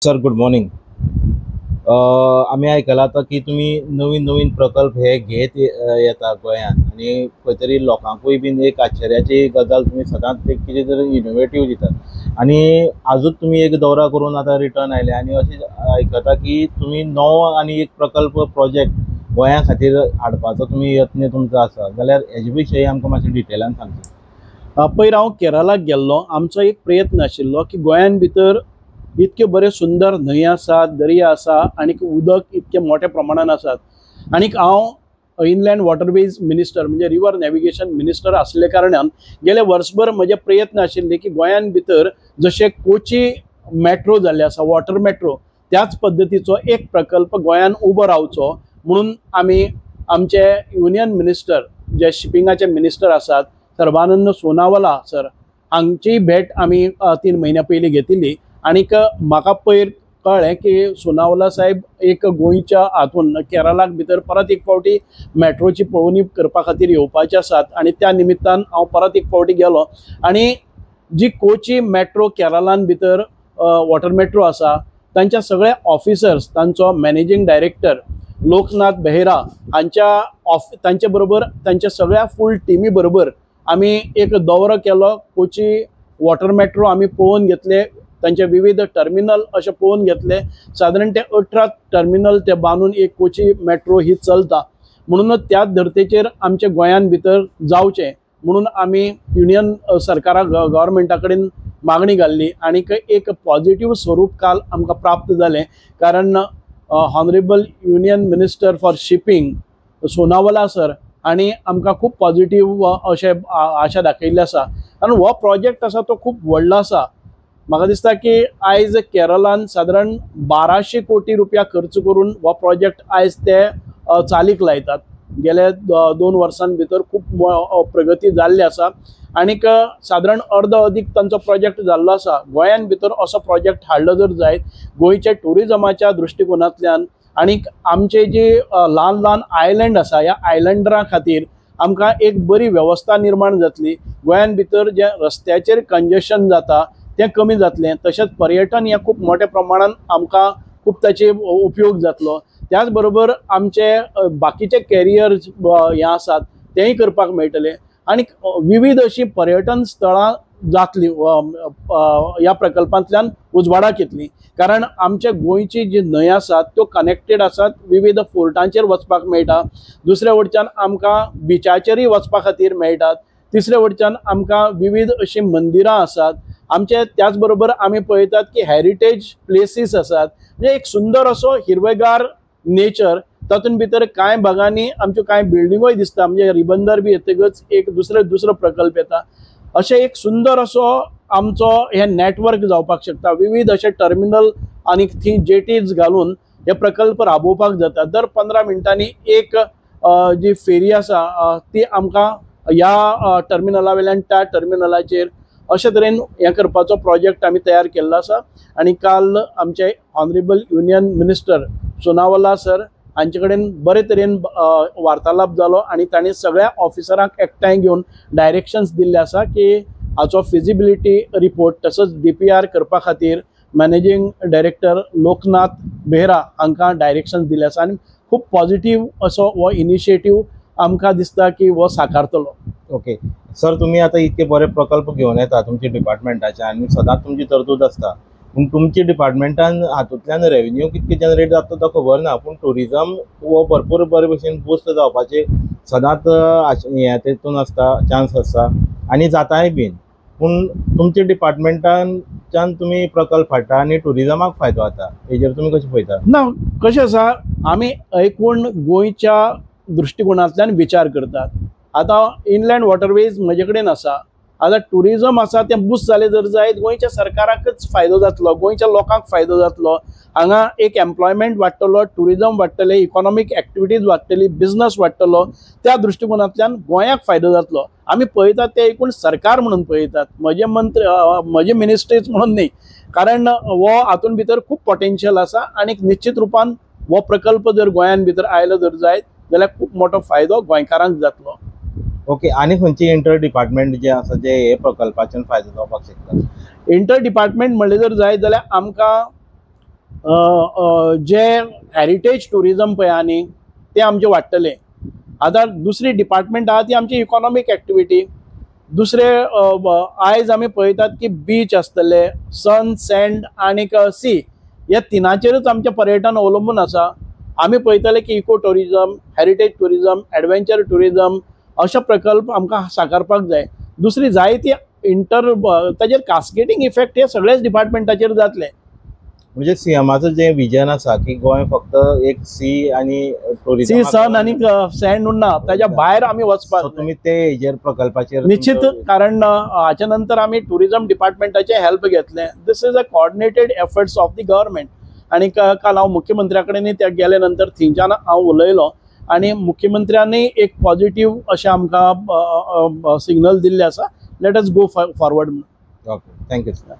Sir good morning. आम्ही ऐकलं आता की तुम्ही नवीन नवीन प्रकल्प हे घेत येता गोंयांत आणि खंय तरी लोकांकूय बीन एक आश्चर्याची गजाल तुम्ही सदांच एक कितें तरी इनोवेटीव दितात आणि आजूच तुम्ही एक दौरा करून आता रिटर्न आयले आणि अशें आयकता की तुम्ही नवो आणि एक प्रकल्प प्रोजेक्ट गोंया खातीर हाडपाचो तुम्ही यत्न तुमचो आसा जाल्यार हेजे विशयी आमकां मातशें डिटेलान सांगचें. पयर हांव केरळाक गेल्लो. आमचो एक प्रयत्न आशिल्लो की गोंयान भितर इतके बरे सुंदर न्हंय आसात, दर्या आसा आणि उदक इतके मोठ्या प्रमाणात आसात आणि हांव इनलँड वॉटरवेज मिनिस्टर म्हणजे रिवर नॅव्हिगेशन मिनिस्टर आसले कारणान गेले वर्सभर म्हजे प्रयत्न आशिल्ले की गोंयान भितर जशे कोची मेट्रो जाल्ले आसा, वॉटर मेट्रो, त्याच पद्दतीचो एक प्रकल्प गोंयान उबो रावचो म्हणून आमी आमचे युनियन मिनिस्टर जे शिपिंगाचे मिनिस्टर आसात सर्बानंद सोनावाला सर हांची भेट आमी 3 म्हयन्या पयलीं घेतिल्ली आणि म्हाका पयर कळ्ळें की सोनावाला साहेब एक गोंयच्या हातून केरळाक भितर परत एक फावटी मेट्रोची पळोवणी करपा खातीर येवपाचे आसात आणि त्या निमित्तान हांव परत एक फावटी गेलो आणि जी कोची मेट्रो केरळान भितर वॉटर मेट्रो आसा तांच्या सगळे ऑफिसर्स, तांचो मॅनेजिंग डायरेक्टर लोकनाथ बेहेरा तांचे बरोबर तांच्या सगळ्या फूल टिमी बरोबर आमी एक दौरो केलो. कोची वॉटर मेट्रो आमी पळोवन घेतले, तांचे विविध टर्मिनल अशें पळोवन घेतले. सादारण ते 18 टर्मिनल ते बांदून एक कोची मेट्रो ही चलता म्हणूनच त्याच धर्तेचेर आमच्या गोंयान भितर जावचें म्हणून आमी युनियन सरकाराक गव्हर्मेंटा कडेन मागणी घाल्ली आणि एक पॉझिटिव्ह स्वरूप काल आमकां प्राप्त जालें. कारण honourable union minister for shipping Sonawala sir आणि आमकां खूब पॉझिटिव्ह अशें आशा दाखयल्ली आसा. कारण हो प्रोजेक्ट आसा तो खूब व्हडलो आसा. म्हाका दिसता की आयज केरळान सादारण 1200 कोटी रुपया खर्च करून हो प्रोजेक्ट आयज ते चालीक लायतात. गेल्या 2 वर्सां भितर खूब प्रगती जाल्ली आसा आनीक सादारण अर्द अदीक तांचो प्रोजेक्ट जाल्लो आसा. गोंयान भितर असो प्रोजेक्ट हाडलो जर जायत गोंयच्या टुरिजमाच्या दृश्टिकोनांतल्यान आणि आमचे जे ल्हान ल्हान आयलँड आसा ह्या आयलँडरा खातीर आमकां एक बरी वेवस्था निर्माण जातली. गोंयान भितर जे रस्त्याचेर कंजेशन जाता तें कमी जातलें. तशेंच पर्यटन हें खूब मोठ्या प्रमाणात आमकां खूब ताचे उपयोग जातलो. त्याच बरोबर आमचे बाकीचे कॅरियर्स हे आसात तेंय करपाक मेळटले आणि विविध अशी पर्यटन स्थळां जातली ह्या प्रकल्पांतल्यान उजवाडाक येतली. कारण आमच्या गोंयची जी न्हंय आसात त्यो कनेक्टेड आसात, विविध फोर्टांचेर वचपाक मेळटा. दुसऱ्या वटच्यान आमकां बिचाचेरय वचपा खातीर मेळटात. तिसऱ्या वटच्यान आमकां विविध अशी मंदिरां आसात. आमचे त्याच बरोबर आमी पळयतात की हेरिटेज प्लेसीस आसात. म्हणजे एक सुंदर असो हिरवेगार नेचर. तातूंत भितर कांय भागांनी आमच्यो कांय बिल्डिंगोय दिसता. म्हणजे रिबंदर बी येतकच एक दुसरो प्रकल्प येता. अशें एक सुंदर असो आमचो हे नेटवर्क जावपाक शकता. विविध अशे टर्मिनल आनी थंय जेटीज घालून हे प्रकल्प राबोवपाक जाता. दर 15 मिनटांनी एक जी फेरी आसा ती आमकां ह्या टर्मिनला वयल्यान त्या टर्मिनलाचेर अशे तरेन हें करपाचो प्रोजेक्ट आमी तयार केल्लो आसा. आणि काल आमचे honourable union minister Sonawala sir हांचे कडेन बरे तरेन वार्तालाप जालो आणि तांणी सगळ्या ऑफिसरांक एकठांय घेवन डायरेक्शन्स दिल्ले आसा की हाचो फिजिबिलिटी रिपोर्ट तसोच DPR करपा खातीर मॅनेजिंग डायरेक्टर लोकनाथ बेहरा हांकां डायरेक्शन्स दिल्ले आसा. आनी खूब पॉझिटिव्ह असो हो इनिशिएटीव आमकां दिसता की हो साकारतलो. ओके सर, तुम्ही आता इतके बरे प्रकल्प घेवन येता तुमच्या डिपार्टमेंटाचे आणि सदांच तुमची तरतूद आसता. पूण तुमच्या डिपार्टमेंटान हातूंतल्यान रेव्हेन्यू कितके जनरेट जाता तो खबर ना. पूण टुरिजम हो भरपूर बरे भशेन बूस्ट जावपाचे सदांच हें तेतून आसता, चान्स आसता आनी जाताय बीन. पूण तुमच्या डिपार्टमेंटाच्यान तुमी प्रकल्प हाडटा आनी टुरिजमाक फायदो जाता, हेजेर तुमी कशें पळयता? ना, कशें आसा, आमी एकूण गोंयच्या दृश्टिकोनांतल्यान विचार करतात. आता इनलँड वॉटरवेज म्हजे कडेन आसा. आता टुरिजम आसा तें बूस्ट जालें जर जायत गोंयच्या सरकाराकच फायदो जातलो, गोंयच्या लोकांक फायदो जातलो. हांगा एक एम्प्लॉयमेंट वाडटलो, टुरिजम वाडटले, इकॉनॉमीक एक्टिविटीज वाडटली, बिझनस वाडटलो. त्या दृश्टिकोनांतल्यान गोंयाक फायदो जातलो. आमी पळयतात ते एकूण सरकार म्हणून पळयतात, म्हजे मिनिस्ट्रीज म्हणून न्ही. कारण हो हातून भितर खूब पोटेन्शियल आसा आणि निश्चित रुपान हो प्रकल्प जर गोंयान भितर आयलो जर जायत जाल्यार खूब मोठो फायदो गोंयकारांक जातलो. ओके, आनी खंयची इंटर डिपार्टमेंट जे आसा जे हे प्रकल्पाच्यान फायदो जावपाक शकता? इंटर डिपार्टमेंट म्हणले जर जायत जाल्यार आमकां जे हेरिटेज टुरिजम पळय आहा न्ही ते आमचे वाडटले. आतां दुसरी डिपार्टमेंट आहा ती आमची इकॉनॉमिक एक्टिविटी. दुसरे आयज आमी पळयतात की बीच आसतले, सन, सँड आनीक सी ह्या तिनाचेरूच आमचें पर्यटन अवलंबून आसा. आमी पळयतले की eco tourism, heritage tourism, adventure tourism अशे प्रकल्प आमकां साकारपाक जाय. दुसरी जायती ताजेर कास्केडिंग इफेक्ट हे सगळेच डिपार्टमेंटाचेर जातले. म्हणजे सीएमाचं जे विजन आसा की गोंय फक्त एक सी आणि टुरिझम सी, सन आनी सँड उरना, ताच्या भायर आमी वचपाक जाय. तुम्ही ते हेजेर प्रकल्पाचेर निश्चित, कारण हाच्या नंतर आमी टुरिजम डिपार्टमेंटाचे हेल्प घेतले. This is a coordinated efforts of the government. आणि काल हांव मुख्यमंत्र्या कडेन त्या गेले नंतर थंयच्यान हांव उलयलो आणि मुख्यमंत्र्यांनी एक पॉझिटिव्ह अशें आमकां सिग्नल दिल्ले आसा. Let us go forward. Okay, thank you sir.